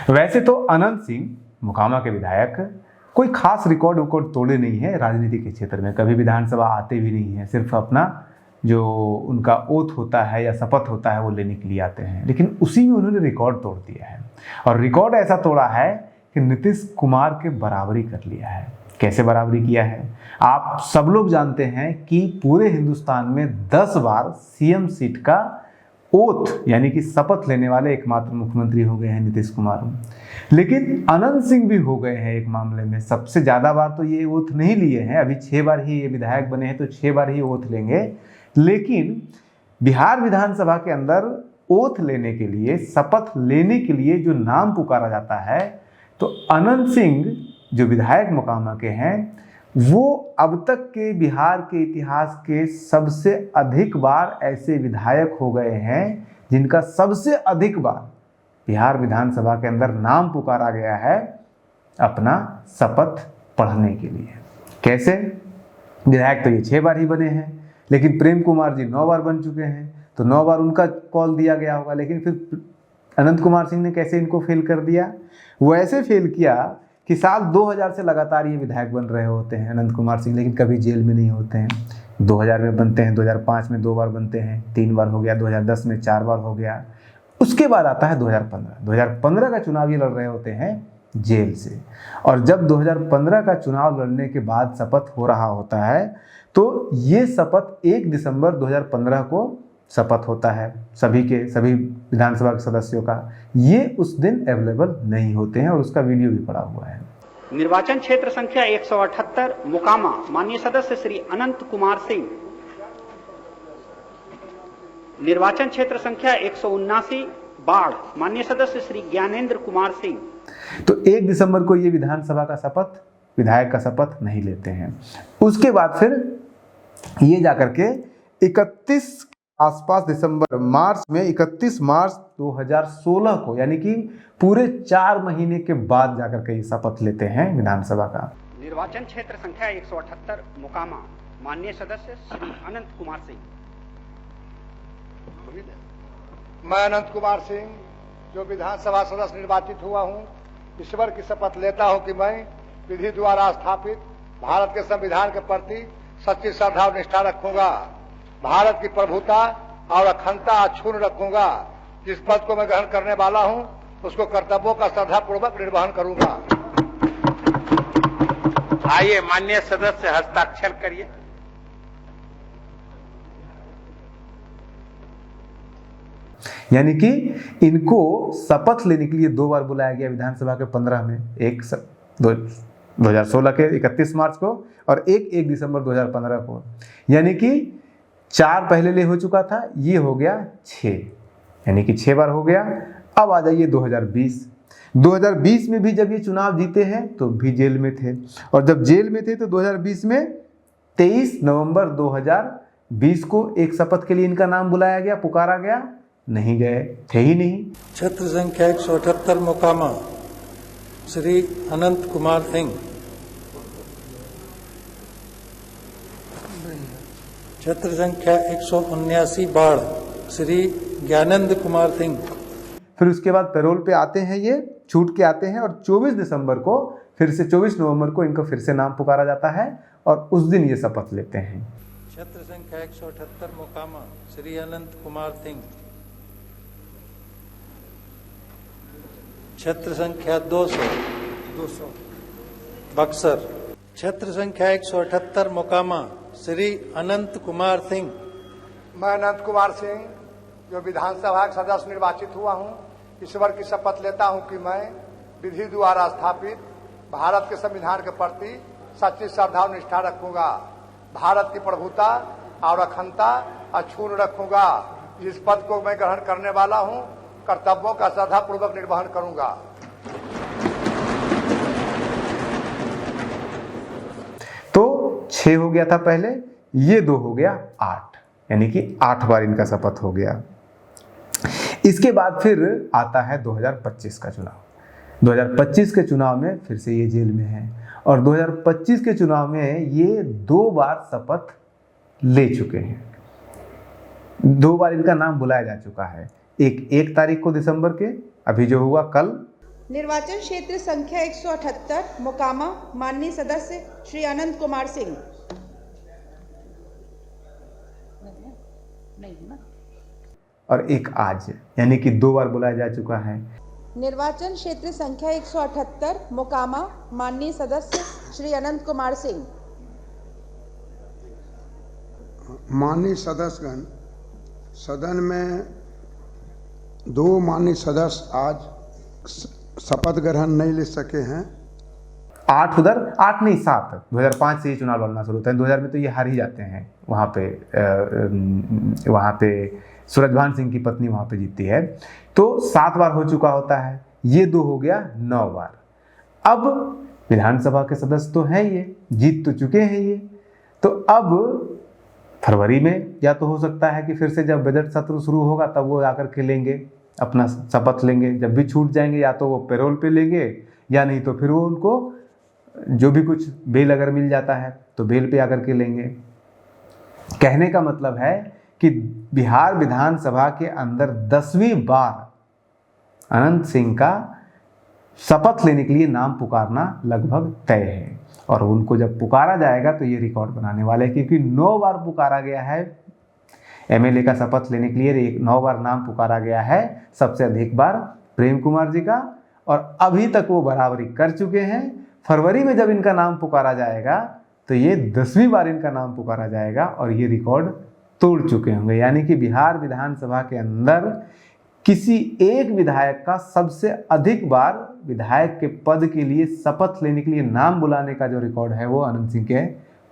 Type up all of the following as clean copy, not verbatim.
वैसे तो अनंत सिंह मोकामा के विधायक कोई खास रिकॉर्ड तोड़े नहीं है राजनीति के क्षेत्र में, कभी विधानसभा आते भी नहीं है, सिर्फ अपना जो उनका ओथ होता है या शपथ होता है वो लेने के लिए आते हैं। लेकिन उसी में उन्होंने रिकॉर्ड तोड़ दिया है, और रिकॉर्ड ऐसा तोड़ा है कि नीतीश कुमार के बराबरी कर लिया है। कैसे बराबरी किया है? आप सब लोग जानते हैं कि पूरे हिंदुस्तान में 10 बार सीएम सीट का ओथ यानी कि शपथ लेने वाले एकमात्र मुख्यमंत्री हो गए हैं नीतीश कुमार। लेकिन अनंत सिंह भी हो गए हैं एक मामले में, सबसे ज़्यादा बार तो ये ओथ नहीं लिए हैं, अभी 6 बार ही ये विधायक बने हैं तो 6 बार ही ओथ लेंगे। लेकिन बिहार विधानसभा के अंदर ओथ लेने के लिए, शपथ लेने के लिए जो नाम पुकारा जाता है, तो अनंत सिंह जो विधायक मोकामा के हैं वो अब तक के बिहार के इतिहास के सबसे अधिक बार ऐसे विधायक हो गए हैं जिनका सबसे अधिक बार बिहार विधानसभा के अंदर नाम पुकारा गया है अपना शपथ पढ़ने के लिए। कैसे? विधायक तो ये 6 बार ही बने हैं, लेकिन प्रेम कुमार जी 9 बार बन चुके हैं, तो 9 बार उनका कॉल दिया गया होगा। लेकिन फिर अनंत कुमार सिंह ने कैसे इनको फेल कर दिया? वो ऐसे फेल किया कि साल 2000 से लगातार ये विधायक बन रहे होते हैं अनंत कुमार सिंह, लेकिन कभी जेल में नहीं होते हैं। 2000 में बनते हैं, 2005 में 2 बार बनते हैं, 3 बार हो गया, 2010 में 4 बार हो गया। उसके बाद आता है 2015 का चुनाव ये लड़ रहे होते हैं जेल से। और जब 2015 का चुनाव लड़ने के बाद शपथ हो रहा होता है तो ये शपथ 1 दिसंबर 2015 को शपथ होता है सभी विधानसभा के सदस्यों का। ये उस दिन अवेलेबल नहीं होते हैं और उसका वीडियो भी पड़ा हुआ है। निर्वाचन क्षेत्र संख्या 178 मोकामा, माननीय सदस्य श्री अनंत कुमार सिंह। निर्वाचन क्षेत्र संख्या 179 बाढ़, माननीय सदस्य श्री ज्ञानेंद्र कुमार सिंह। तो 1 दिसंबर को ये विधानसभा का शपथ, विधायक का शपथ नहीं लेते हैं। उसके बाद फिर ये जाकर के 31 आसपास मार्च में 31 मार्च 2016 को, यानी कि पूरे 4 महीने के बाद जाकर के ये शपथ लेते हैं विधानसभा का। निर्वाचन क्षेत्र संख्या 178 मोकामा, माननीय सदस्य श्री अनंत कुमार सिंह। मैं अनंत कुमार सिंह जो विधानसभा सदस्य निर्वाचित हुआ हूं, ईश्वर की शपथ लेता हूं कि मैं विधि द्वारा स्थापित भारत के संविधान के प्रति सच्ची श्रद्धा और निष्ठा रखूंगा, भारत की प्रभुता और अखंडता अक्षुण्ण रखूंगा। जिस पद को मैं ग्रहण करने वाला हूं उसको कर्तव्यों का श्रद्धापूर्वक निर्वहन करूंगा। आइए माननीय सदस्य हस्ताक्षर करिए। यानी कि इनको शपथ लेने के लिए 2 बार बुलाया गया विधानसभा के 15 में, एक 2016 के 31 मार्च को और 1 दिसंबर 2015 को। यानी कि 4 पहले ले हो चुका था, ये हो गया 6, यानी कि 6 बार हो गया। अब आ जाइए 2020 में भी जब ये चुनाव जीते हैं तो भी जेल में थे, और जब जेल में थे तो 2020 में 23 नवंबर 2020 को एक शपथ के लिए इनका नाम बुलाया गया, पुकारा गया, नहीं गए, थे ही नहीं। क्षेत्र संख्या 178 मोकामा, श्री अनंत कुमार सिंह। क्षेत्र संख्या 179 बाढ़, श्री ज्ञानेंद्र कुमार सिंह। फिर उसके बाद पैरोल पे आते हैं, ये छूट के आते हैं, और 24 दिसंबर को फिर से 24 नवंबर को इनको फिर से नाम पुकारा जाता है और उस दिन ये शपथ लेते हैं। क्षेत्र संख्या 178 मोकामा, श्री अनंत कुमार सिंह। क्षेत्र संख्या 200 बक्सर। क्षेत्र संख्या 178 मोकामा, श्री अनंत कुमार सिंह। मैं अनंत कुमार सिंह जो विधानसभा का सदस्य निर्वाचित हुआ हूं, ईश्वर की शपथ लेता हूं कि मैं विधि द्वारा स्थापित भारत के संविधान के प्रति सच्ची श्रद्धा और निष्ठा रखूंगा, भारत की प्रभुता और अखंडता अक्षुण्ण रखूंगा। जिस पद को मैं ग्रहण करने वाला हूं कर्तव्यों का श्रद्धापूर्वक निर्वहन करूंगा। तो 6 हो गया था पहले, ये 2 हो गया 8, यानी कि 8 बार इनका शपथ हो गया। इसके बाद फिर आता है 2025 का चुनाव। 2025 के चुनाव में फिर से ये जेल में है, और 2025 के चुनाव में ये 2 बार शपथ ले चुके हैं, 2 बार इनका नाम बुलाया जा चुका है। एक तारीख को दिसंबर के, अभी जो हुआ कल, निर्वाचन क्षेत्र संख्या 178 मोकामा माननीय सदस्य श्री अनंत कुमार सिंह। और एक आज, यानी कि 2 बार बुलाया जा चुका है। निर्वाचन क्षेत्र संख्या 178 मोकामा माननीय सदस्य श्री अनंत कुमार सिंह। माननीय सदस्यगण, सदन में 2 माननीय सदस्य आज शपथ ग्रहण नहीं ले सके हैं। 8 उधर, 8 नहीं 7, 2005 से ये चुनाव लड़ना शुरू होता है। 2000 में तो ये हार ही जाते हैं। वहाँ पे सूरजभान सिंह की पत्नी वहाँ पे जीतती है। तो 7 बार हो चुका होता है, ये 2 हो गया 9 बार। अब विधानसभा के सदस्य तो हैं, ये जीत तो चुके हैं ये। तो अब फरवरी में या तो हो सकता है कि फिर से जब बजट सत्र शुरू होगा तब वो आकर के लेंगे, अपना शपथ लेंगे। जब भी छूट जाएंगे या तो वो पेरोल पे लेंगे या नहीं तो फिर वो उनको जो भी कुछ बेल अगर मिल जाता है तो बेल पे आकर के लेंगे। कहने का मतलब है कि बिहार विधानसभा के अंदर 10वीं बार अनंत सिंह का शपथ लेने के लिए नाम पुकारना लगभग तय है। और उनको जब पुकारा जाएगा तो ये रिकॉर्ड बनाने वाले हैं, क्योंकि 9 बार पुकारा गया है एमएलए का शपथ लेने के लिए। 9 बार नाम पुकारा गया है, सबसे अधिक बार प्रेम कुमार जी का, और अभी तक वो बराबरी कर चुके हैं। फरवरी में जब इनका नाम पुकारा जाएगा तो ये 10वीं बार इनका नाम पुकारा जाएगा और ये रिकॉर्ड तोड़ चुके होंगे। यानी कि बिहार विधानसभा के अंदर किसी एक विधायक का सबसे अधिक बार विधायक के पद के लिए शपथ लेने के लिए नाम बुलाने का जो रिकॉर्ड है वो अनंत सिंह के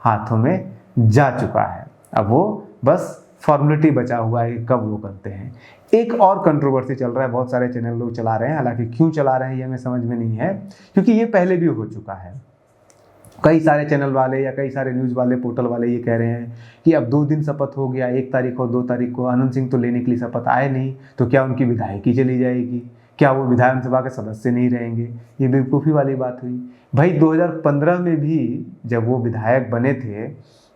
हाथों में जा चुका है। अब वो बस फॉर्मेलिटी बचा हुआ है, कब वो करते हैं। एक और कंट्रोवर्सी चल रहा है, बहुत सारे चैनल लोग चला रहे हैं, हालांकि क्यों चला रहे हैं ये हमें समझ में नहीं है, क्योंकि ये पहले भी हो चुका है। कई सारे चैनल वाले या कई सारे न्यूज़ वाले, पोर्टल वाले ये कह रहे हैं कि अब 2 दिन शपथ हो गया, 1 तारीख और 2 तारीख को अनंत सिंह तो लेने के लिए शपथ आए नहीं, तो क्या उनकी विधायकी चली जाएगी, क्या वो विधानसभा के सदस्य नहीं रहेंगे। ये बेवकूफ़ी वाली बात हुई। भाई 2015 में भी जब वो विधायक बने थे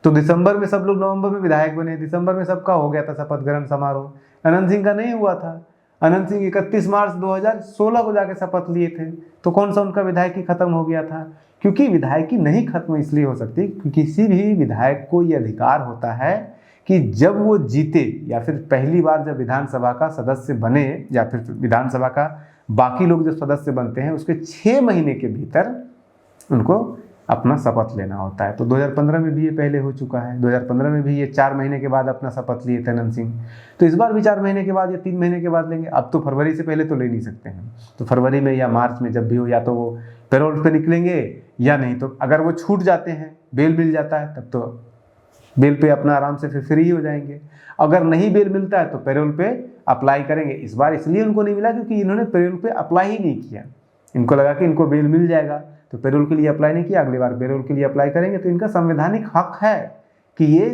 तो दिसंबर में सब लोग, नवंबर में विधायक बने, दिसंबर में सबका हो गया था शपथ ग्रहण समारोह। अनंत सिंह का नहीं हुआ था। अनंत सिंह 31 मार्च 2016 को जाके शपथ लिए थे। तो कौन सा उनका विधायकी खत्म हो गया था? क्योंकि विधायकी नहीं खत्म इसलिए हो सकती कि किसी भी विधायक को ये अधिकार होता है कि जब वो जीते या फिर पहली बार जब विधानसभा का सदस्य बने या फिर विधानसभा का बाकी लोग जो सदस्य बनते हैं उसके 6 महीने के भीतर उनको अपना शपथ लेना होता है। तो 2015 में भी ये पहले हो चुका है। 2015 में भी ये 4 महीने के बाद अपना शपथ लिए थे अनंत सिंह। तो इस बार भी 4 महीने के बाद या 3 महीने के बाद लेंगे। अब तो फरवरी से पहले तो ले नहीं सकते हैं। तो फरवरी में या मार्च में जब भी हो, या तो वो पेरोल पे निकलेंगे या नहीं तो अगर वो छूट जाते हैं, बेल मिल जाता है, तब तो बेल पे अपना आराम से फिर फ्री हो जाएंगे। अगर नहीं बेल मिलता है तो पेरोल पे अप्लाई करेंगे। इस बार इसलिए उनको नहीं मिला क्योंकि इन्होंने पेरोल पे अप्लाई ही नहीं किया। इनको लगा कि इनको बेल मिल जाएगा तो पेरोल के लिए अप्लाई नहीं किया। अगली बार पेरोल के लिए अप्लाई करेंगे। तो इनका संवैधानिक हक है कि ये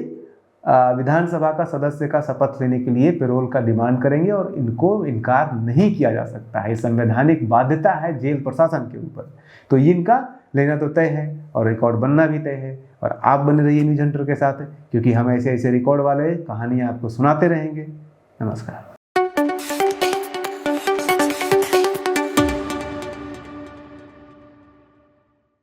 विधानसभा का सदस्य का शपथ लेने के लिए पेरोल का डिमांड करेंगे और इनको इनकार नहीं किया जा सकता है। संवैधानिक बाध्यता है जेल प्रशासन के ऊपर। तो ये इनका लेना तो तय है और रिकॉर्ड बनना भी तय है। और आप बने रहिए न्यूज़ हंटर के साथ, क्योंकि हम ऐसे ऐसे रिकॉर्ड वाले कहानियाँ आपको सुनाते रहेंगे। नमस्कार।